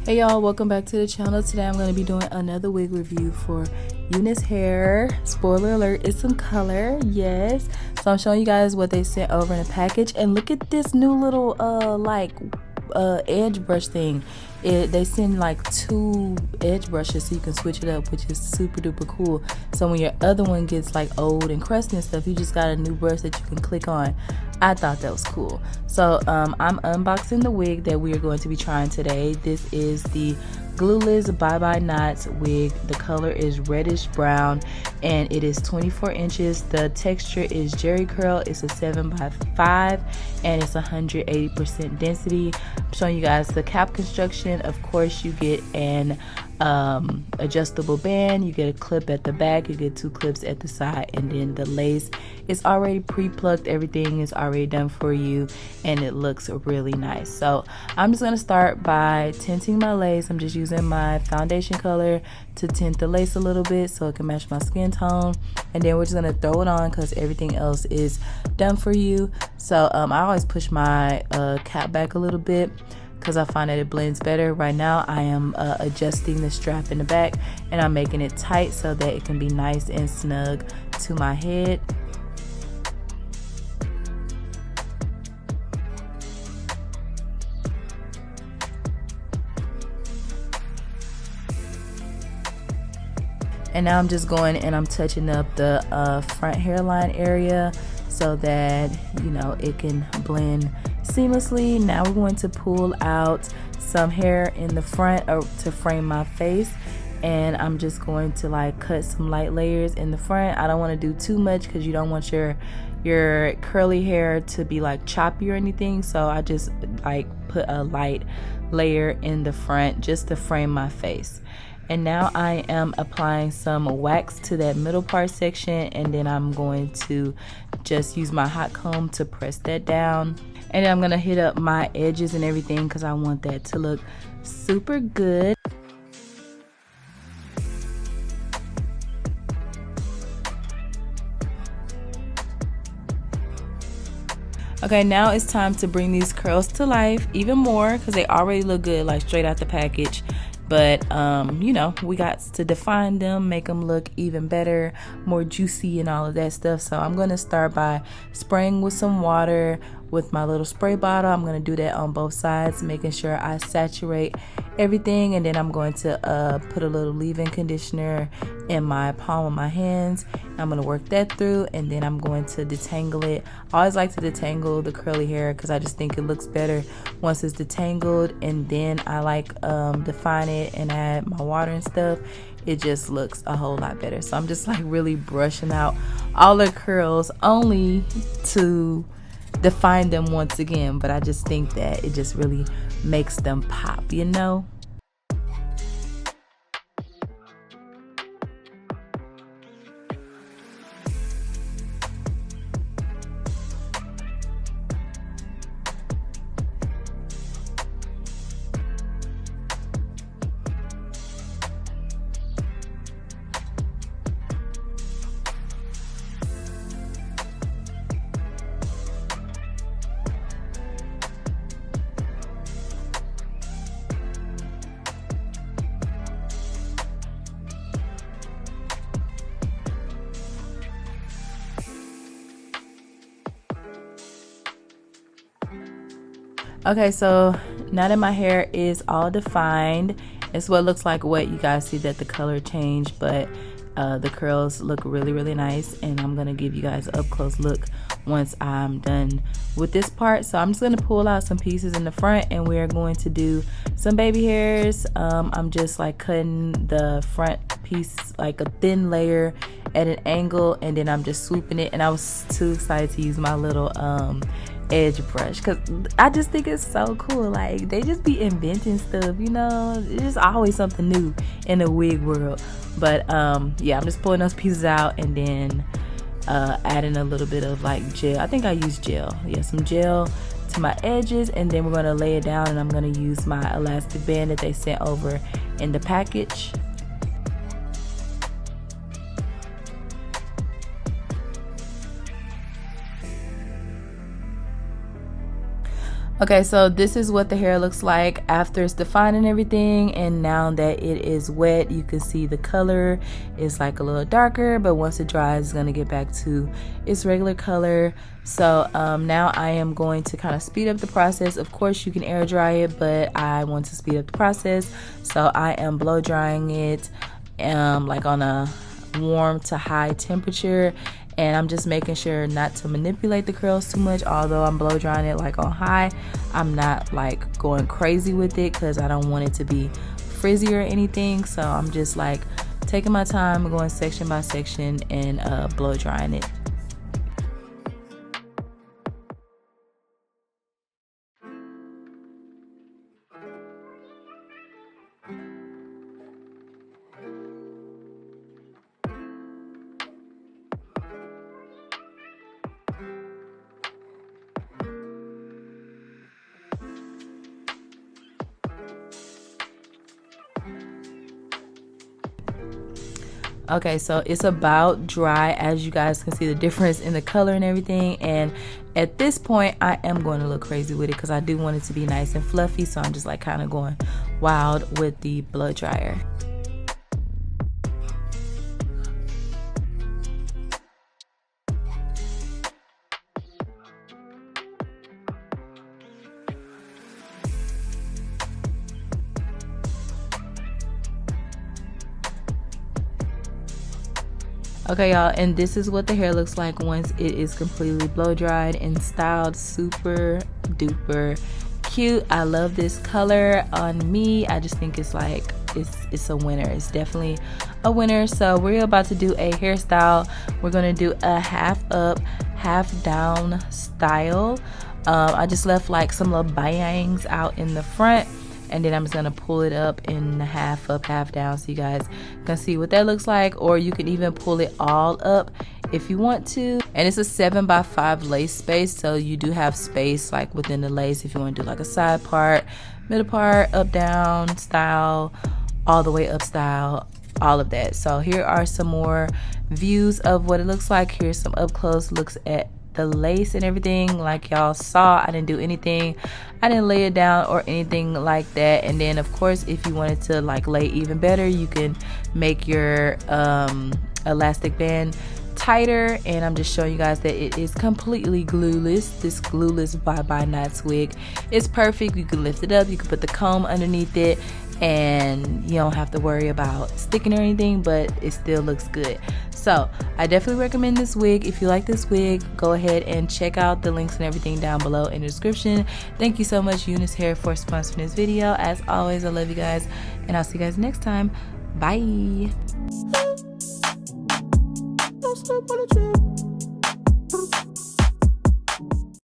Hey y'all, welcome back to the channel. Today I'm going to be doing another wig review for UniceHair. Spoiler alert, it's some color, yes. So I'm showing you guys what they sent over in a package, and look at this new little edge brush thing. They send like 2 edge brushes so you can switch it up, which is super duper cool. So when your other one gets like old and crusty and stuff, you just got a new brush that you can click on. I thought that was cool. So I'm unboxing the wig that we are going to be trying today. This is the Glueless Bye Bye Knots wig. The color is reddish brown and it is 24 inches. The texture is jerry curl. It's a 7x5 and it's 180% density. I'm showing you guys the cap construction. Of course, you get an adjustable band, you get a clip at the back, you get 2 clips at the side, and then the lace is already pre-plucked. Everything is already done for you and it looks really nice. So I'm just going to start by tinting my lace. I'm just using my foundation color to tint the lace a little bit so it can match my skin tone, and then we're just going to throw it on because everything else is done for you. So I always push my cap back a little bit because I find that it blends better. Right now I am adjusting the strap in the back and I'm making it tight so that it can be nice and snug to my head. And now I'm just going and I'm touching up the front hairline area so that, you know, it can blend seamlessly. Now we're going to pull out some hair in the front to frame my face, and I'm just going to like cut some light layers in the front. I don't want to do too much because you don't want your curly hair to be like choppy or anything, so I just like put a light layer in the front just to frame my face. And now I am applying some wax to that middle part section, and then I'm going to just use my hot comb to press that down. And then I'm gonna hit up my edges and everything because I want that to look super good. Okay, now it's time to bring these curls to life even more because they already look good like straight out the package. But you know, we got to define them, make them look even better, more juicy and all of that stuff. So I'm going to start by spraying with some water with my little spray bottle. I'm going to do that on both sides, making sure I saturate everything, and then I'm going to put a little leave-in conditioner in my palm of my hands. I'm going to work that through, and then I'm going to detangle it. I always like to detangle the curly hair because I just think it looks better once it's detangled, and then I like define it and add my water and stuff. It just looks a whole lot better. So I'm just like really brushing out all the curls only to define them once again, but I just think that it just really makes them pop, you know. Okay, so now that my hair is all defined, it's what it looks like wet. You guys see that the color changed, but the curls look really nice, and I'm gonna give you guys an up close look once I'm done with this part. So I'm just gonna pull out some pieces in the front, and we're going to do some baby hairs. I'm just like cutting the front piece like a thin layer at an angle, and then I'm just swooping it. And I was too excited to use my little edge brush, because I just think it's so cool. Like, they just be inventing stuff, you know. There's always something new in the wig world. But yeah, I'm just pulling those pieces out and then adding a little bit of like gel. I think I use gel. Yeah, some gel to my edges, and then we're going to lay it down, and I'm going to use my elastic band that they sent over in the package. Okay, so this is what the hair looks like after it's defined and everything, and now that it is wet, you can see the color is like a little darker, but once it dries, it's gonna get back to its regular color. So now I am going to kind of speed up the process. Of course, you can air dry it, but I want to speed up the process, so I am blow drying it like on a warm to high temperature. And I'm just making sure not to manipulate the curls too much. Although I'm blow drying it like on high, I'm not like going crazy with it because I don't want it to be frizzy or anything. So I'm just like taking my time, going section by section, and blow drying it. Okay, so it's about dry. As you guys can see the difference in the color and everything, and at this point I am going to look crazy with it because I do want it to be nice and fluffy, so I'm just like kind of going wild with the blow dryer. Okay, y'all, and this is what the hair looks like once it is completely blow dried and styled. Super duper cute. I love this color on me. I just think it's like it's a winner. It's definitely a winner. So we're about to do a hairstyle. We're gonna do a half up, half down style. I just left like some little bangs out in the front, and then I'm just gonna pull it up in half up, half down, so you guys can see what that looks like. Or you can even pull it all up if you want to. And it's a 7x5 lace space, so you do have space like within the lace if you want to do like a side part, middle part, up down style, all the way up style, all of that. So here are some more views of what it looks like. Here's some up close looks at the lace and everything. Like y'all saw, I didn't do anything. I didn't lay it down or anything like that. And then of course, if you wanted to like lay even better, you can make your elastic band tighter. And I'm just showing you guys that it is completely glueless. This glueless Bye Bye Knots wig is perfect. You can lift it up, you can put the comb underneath it, and you don't have to worry about sticking or anything, but it still looks good. So I definitely recommend this wig. If you like this wig, go ahead and check out the links and everything down below in the description. Thank you so much, UniceHair, for sponsoring this video. As always, I love you guys, and I'll see you guys next time. Bye.